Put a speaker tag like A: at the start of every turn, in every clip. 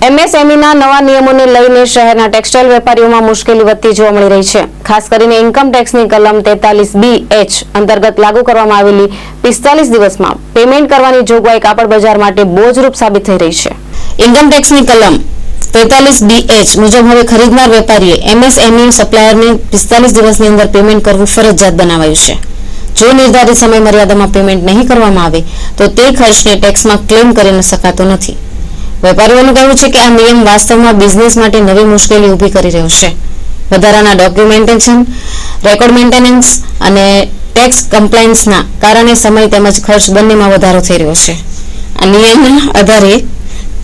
A: એમએસએમઈના નવા નિયમોને લઈને શહેરના ટેક્સટાઇલ વેપારીઓમાં મુશ્કેલી વધતી જોવા મળી રહી છે। ખાસ કરીને ઇન્કમ ટેક્સની કલમ 43B(H) અંતર્ગત લાગુ કરવામાં આવેલી 45 દિવસમાં પેમેન્ટ કરવાની જોગવાઈ કાપડ બજાર માટે બોજરૂપ સાબિત થઈ રહી છે। ઇન્કમ ટેક્સની કલમ 43B(H) મુજબ હવે ખરીદનાર વેપારીએ એમએસએમઈ સપ્લાયરને 45 દિવસની અંદર પેમેન્ટ કરવું ફરજિયાત બનાવાયું છે। જો નિર્ધારિત સમય મર્યાદામાં પેમેન્ટ નહીં કરવામાં આવે તો તે ખર્ચને ટેક્સમાં ક્લેમ કરી ન શકાતો નથી। વેપારીઓનું કહેવું છે કે આ નિયમ વાસ્તવમાં બિઝનેસ માટે નવી મુશ્કેલી ઊભી કરી રહ્યો છે। વધારાના ડોક્યુમેન્ટેશન, રેકોર્ડ મેન્ટેનન્સ અને ટેક્સ કમ્પ્લાયન્સના કારણે સમય તેમજ ખર્ચ બંનેમાં વધારો થઈ રહ્યો છે। આ નિયમના આધારે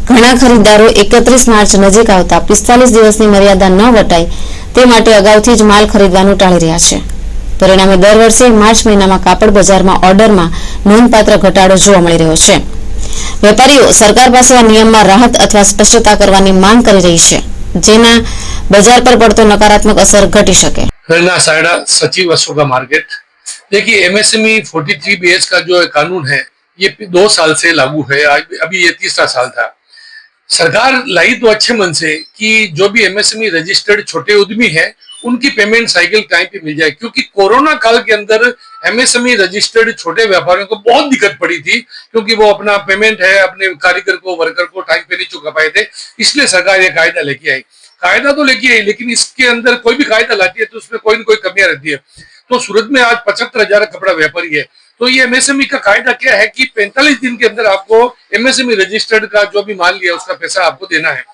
A: ઘણા ખરીદદારો 31 માર્ચ નજીક આવતા 45 દિવસની મર્યાદા ન વટાય તે માટે અગાઉથી જ માલ ખરીદવાનું ટાળી રહ્યા છે। પરિણામે દર વર્ષે માર્ચ મહિનામાં કાપડ બજારમાં ઓર્ડરમાં નોંધપાત્ર ઘટાડો જોવા મળી રહ્યો છે। વેપારીઓ સરકાર પાસે આ નિયમમાં રાહત અથવા સ્પષ્ટતા કરવાની માંગ કરી રહી છે, જેના બજાર पर पड़तो नकारात्मक असर घटी सके।
B: साइडा सचिव अशोका मार्केट। देखिए, एमएसएमई 43BH का जो कानून है ये 2 साल से लागू है, अभी ये 3रा साल था। सरकार लाई तो अच्छे मन से कि जो भी एमएसएमई रजिस्टर्ड छोटे उद्यमी है उनकी पेमेंट साइकिल टाइम पे मिल जाए, क्योंकि कोरोना काल के अंदर एमएसएमई रजिस्टर्ड छोटे व्यापारियों को बहुत दिक्कत पड़ी थी, क्योंकि वो अपना पेमेंट है अपने कारीगर को, वर्कर को टाइम पे नहीं चुका पाए थे। इसलिए सरकार ये कायदा लेके आई। कायदा तो लेके आई, लेकिन इसके अंदर कोई भी कायदा लाती है तो उसमें कोई न कोई कमियां रहती है। तो सूरत में आज 75,000 कपड़ा व्यापारी है, तो ये एमएसएमई का कायदा क्या है कि 45 दिन के अंदर आपको एमएसएमई रजिस्टर्ड का जो भी माल लिया उसका पैसा आपको देना है।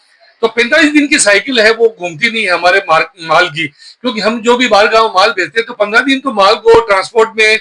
B: तो 45 दिन की साइकिल है वो घूमती नहीं है हमारे माल की, क्योंकि हम जो भी बाहर गांव माल बेचते हैं तो 15 दिन तो माल को ट्रांसपोर्ट में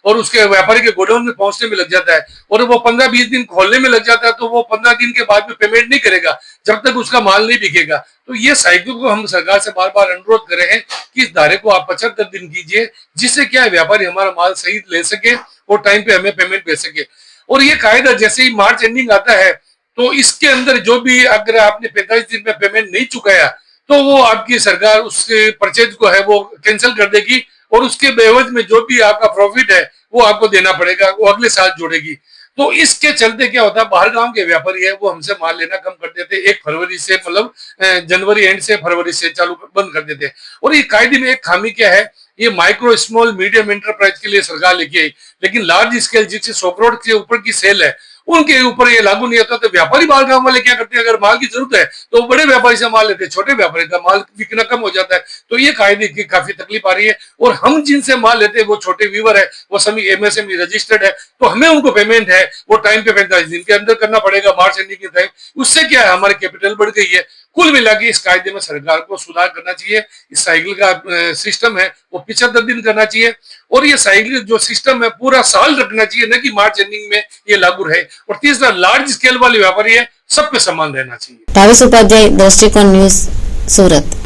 B: और उसके व्यापारी के गोडाउन में पहुंचने में लग जाता है, और वो 15-20 दिन खोलने में लग जाता है। तो वो 15 दिन के बाद में पेमेंट नहीं करेगा जब तक उसका माल नहीं बिकेगा। तो ये साइकिल को हम सरकार से बार बार अनुरोध कर रहे हैं कि इस धारे को आप 75 दिन कीजिए, जिससे क्या है व्यापारी हमारा माल सही ले सके और टाइम पे हमें पेमेंट भेज सके। और ये कायदा जैसे ही मार्च एंडिंग आता है तो इसके अंदर जो भी अगर आपने 45 दिन में पेमेंट नहीं चुकाया तो वो आपकी सरकार उसके परचेज को है वो कैंसिल कर देगी, और उसके बेवज में जो भी आपका प्रॉफिट है वो आपको देना पड़ेगा, वो अगले साल जोड़ेगी। तो इसके चलते क्या होता है, बाहर गांव के व्यापारी है वो हमसे माल लेना कम कर देते, 1 फरवरी से, मतलब जनवरी एंड से फरवरी से चालू बंद कर देते। और ये कायदे में एक खामी क्या है, ये माइक्रो स्मॉल मीडियम एंटरप्राइज के लिए सरकार लेके आई, लेकिन लार्ज स्केल जिससे 100 करोड़ के ऊपर की सेल है उनके ऊपर ये लागू नहीं होता। तो व्यापारी बाहर गांव वाले क्या करते हैं, अगर माल की जरूरत है तो बड़े व्यापारी से माल लेते हैं, छोटे व्यापारी का माल बिकना कम हो जाता है। तो ये कायदे की काफी तकलीफ आ रही है, और हम जिनसे माल लेते हैं वो छोटे वीवर है, वो सभी एमएसएमई रजिस्टर्ड है, तो हमें उनको पेमेंट है वो टाइम पे 45 दिन के अंदर करना पड़ेगा, मार्च एंडिंग के टाइम। उससे क्या है, हमारी कैपिटल बढ़ गई है। कुल मिला के इस कायदे में सरकार को सुधार करना चाहिए। इस साइकिल का सिस्टम है वो 75 दिन करना चाहिए, और ये साइकिल जो सिस्टम है पूरा साल रखना चाहिए, न कि मार्च एंडिंग में ये लागू रहे। और तीसरा, लार्ज स्केल वाले व्यापारी है सब पे समान रहना चाहिए।
A: भावेश उपाध्याय, दृष्टिकोण न्यूज, सूरत।